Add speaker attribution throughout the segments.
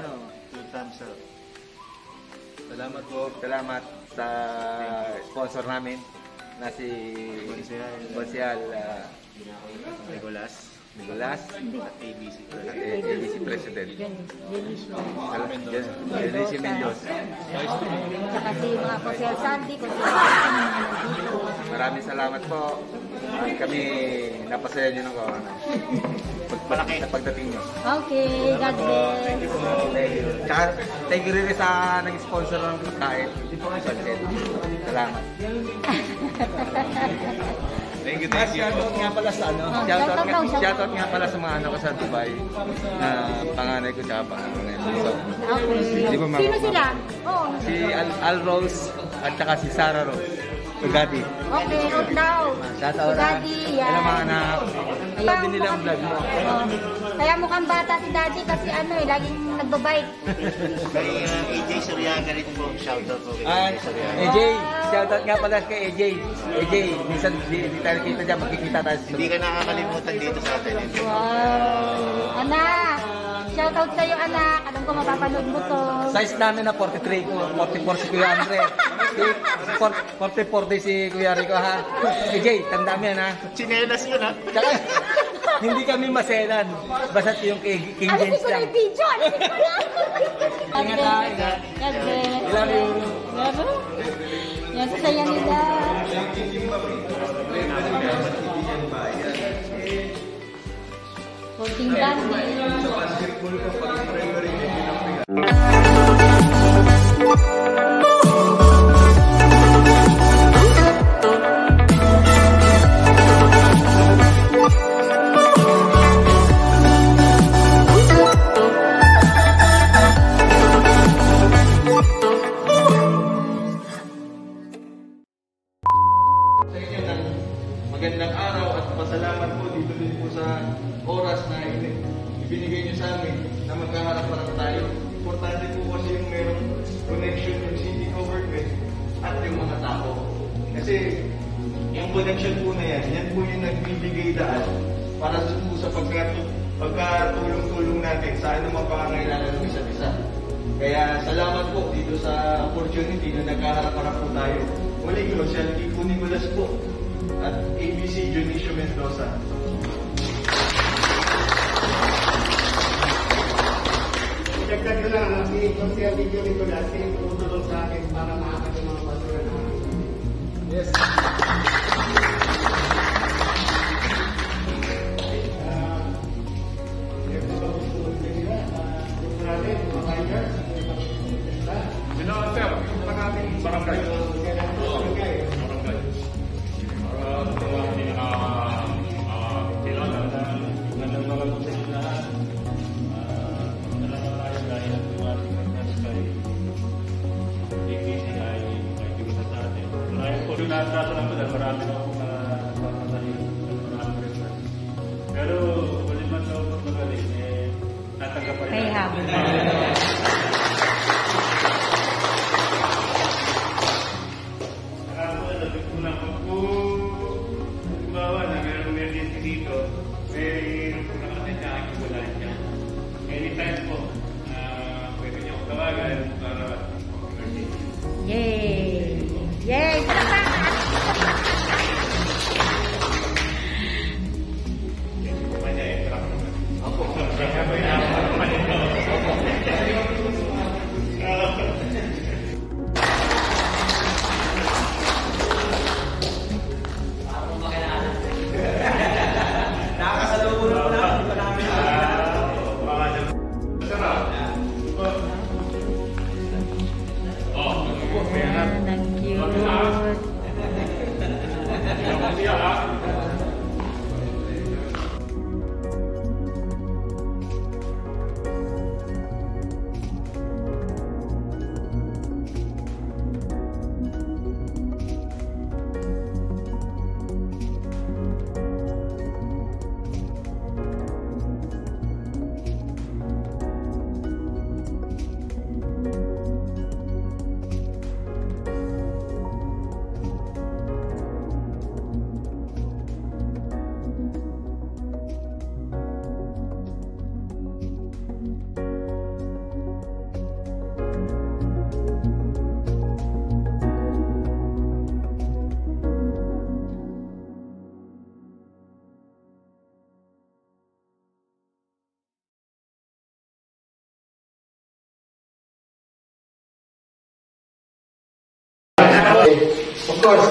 Speaker 1: 2 thumbs up.
Speaker 2: Salamat po. Salamat sa sponsor namin na si Bonsial Nicolas
Speaker 1: At ABC
Speaker 2: at ABC President. Denise Mendoza.
Speaker 3: Saka si mga Kusel Sandy,
Speaker 2: Maraming salamat po. Kami napasaya nyo ng corona.
Speaker 1: Malaki
Speaker 2: sa pagdating nyo.
Speaker 3: Okay, God bless.
Speaker 2: Tsaka, thank you rin sa nag-sponsor ng kain. Salamat.
Speaker 1: Thank you.
Speaker 2: Shoutout nga pala sa ano? Shoutout nga pala sa mga anak ko sa Dubai. Na panganay ko tsaka panganay ko.
Speaker 3: Sino sila?
Speaker 2: Si Al Rose at saka si Sarah Rose. Daddy.
Speaker 3: Okay, out now.
Speaker 2: Shoutout na.
Speaker 3: Daddy, yan.
Speaker 2: Alam mga anak. Alam din nila ang vlog mo.
Speaker 3: Kaya mukhang bata si Daddy kasi laging nagbabike.
Speaker 1: Kay AJ Soriaga rin po. Shoutout po.
Speaker 2: AJ, shoutout nga pala kay AJ. AJ, minsan di tayo kita dyan, magkikita tayo.
Speaker 1: Hindi ka nakakalimutan dito sa atin.
Speaker 3: Wow. Anak, shoutout sa'yo anak. Alam ko mapapanood mo to.
Speaker 2: Size namin na 43 ko, 44 si Kuya Andre. 44 din si Kuya Rico ha. AJ, tanda mo yan ha.
Speaker 1: Chinelas yun ha.
Speaker 2: Tsaka, hindi kami maselan. Basta yung King James lang.
Speaker 3: Video!
Speaker 2: Ingat ha, ingat. Ilang yung...
Speaker 3: Yan, sasaya nila. Konting dandy.
Speaker 2: Magandang araw at pasalamat po dito din po sa oras na ibinigay nyo sa amin na magkaharap-harap tayo. Importante po kasi yung merong connection yung city government at yung mga tao. Kasi yung connection po na yan po yung nagbibigay daan para po sa pagkatulong-tulong natin sa anumang pangangailangan ng isa't isa. Kaya salamat po dito sa opportunity na nagkaharap-harap po tayo. Muli ko, siya Kiko Nicolas po at ABC Junicio Mendoza.
Speaker 4: Dagdag ko lang, si Jose Video Nicolas, yung tumutulong sa akin para makakad yung mga basura namin.
Speaker 2: Yes.
Speaker 5: Pero wala man daw magaling natanggap pa rin.
Speaker 3: May habol.
Speaker 5: Anytime po, pwede niyo akong tawagan para
Speaker 3: Yay! Yay!
Speaker 4: course,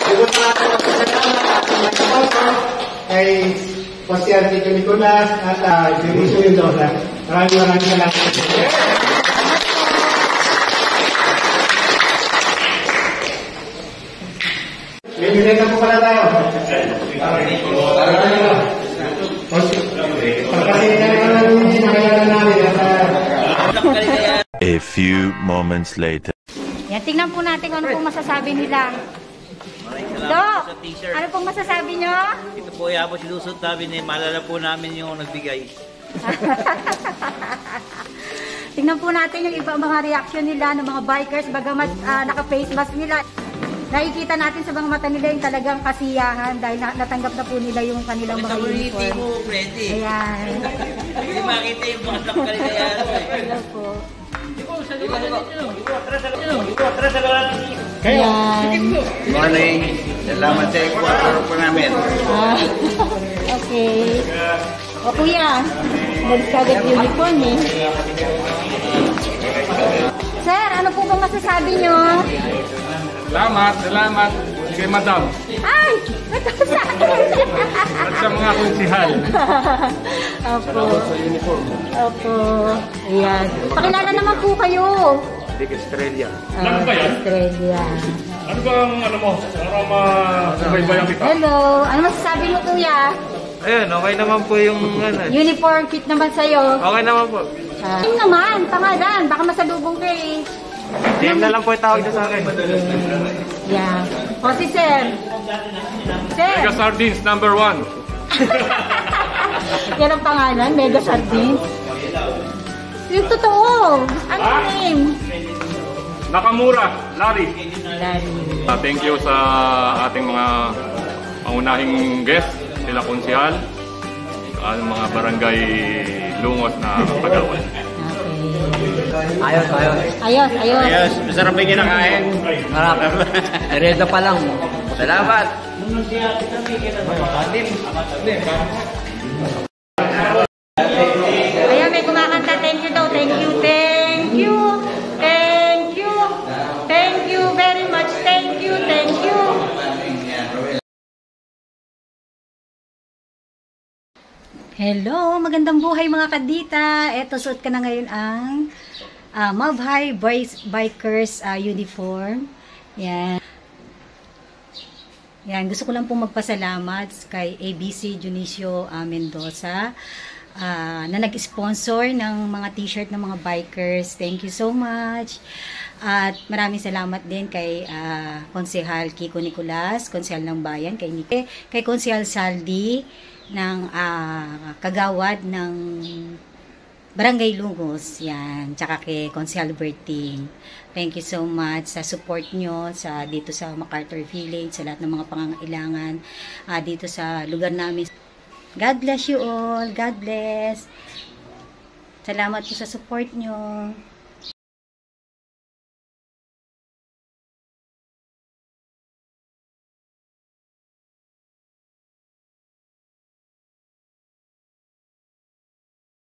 Speaker 4: siguro natin ang pasalamat at mga kay Pasiar Tito Nicolas at Dionisio Mendoza. Maraming salamat. Bibigyan na po pala tayo.
Speaker 6: A few moments later.
Speaker 3: Yan, tingnan po natin kung ano pong masasabi nila. Dok, ano pong masasabi nyo?
Speaker 1: Ito po yung abos lusot namin eh. Malala po namin yung nagbigay.
Speaker 3: Tingnan po natin yung iba mga reaction nila ng mga bikers bagamat naka-face mask nila. Nakikita natin sa mga mata nila yung talagang kasiyahan dahil natanggap na po nila yung kanilang mga uniform.
Speaker 1: mo, Freddy.
Speaker 3: Ayan.
Speaker 1: Hindi makita yung mga nakaligaya.
Speaker 3: Hello po. Ayan.
Speaker 1: Morning. Salamat sa equator po namin.
Speaker 3: Okay. O kuya, nagkagat uniform eh. Sir, ano po bang masasabi nyo?
Speaker 5: Salamat kay Madam
Speaker 3: Ay! Ito sa akin!
Speaker 5: at sa mga konsihal.
Speaker 3: Opo. Opo. Ayan. Pakilala naman po kayo.
Speaker 5: Big Australia.
Speaker 3: Ano ba yan? Australia.
Speaker 5: Ano ba ang ano mo? Para masubaybayan kita.
Speaker 3: Hello. Ano masasabi mo kuya?
Speaker 2: Ayun, okay naman po yung
Speaker 3: Uniform fit naman sa'yo.
Speaker 2: Okay naman po.
Speaker 3: Team naman, pangalan. Baka masalubong ka eh.
Speaker 2: Team na lang po yung tawag na sa akin.
Speaker 3: Yeah. O si Sir. Sir.
Speaker 5: Mega Sardines number 1.
Speaker 3: Yan ang pangalan, Mega Sardines. Yung totoo. Ano yung name?
Speaker 5: Nakamura, Larry.
Speaker 3: Larry.
Speaker 5: Thank you sa ating mga pangunahing guest, sila konsihal, ang mga barangay Lungos na Pagawan.
Speaker 3: Ayos.
Speaker 1: Ayos, masarap yung kinakain.
Speaker 7: Marami. Ereda pa lang.
Speaker 1: Salamat.
Speaker 3: Ayan, may kumakanta. Thank you daw. Thank you. Thank you. Thank you. Thank you very much. Thank you. Thank you. Hello, magandang buhay mga kadita. Eto, suot ka na ngayon ang Mavhai Bikers uniform. Yan. Yan, gusto ko lang pong magpasalamat kay ABC Dionisio Mendoza na nag-sponsor ng mga t-shirt ng mga bikers. Thank you so much. At maraming salamat din kay Konsehal Kiko Nicolas, Konsehal ng Bayan, kay Konsehal Saldi ng kagawad ng Barangay Lungos, yan, tsaka kay Konsehal Berting. Thank you so much sa support nyo dito sa MacArthur Village, sa lahat ng mga pangangailangan dito sa lugar namin. God bless you all. God bless. Salamat po sa support nyo.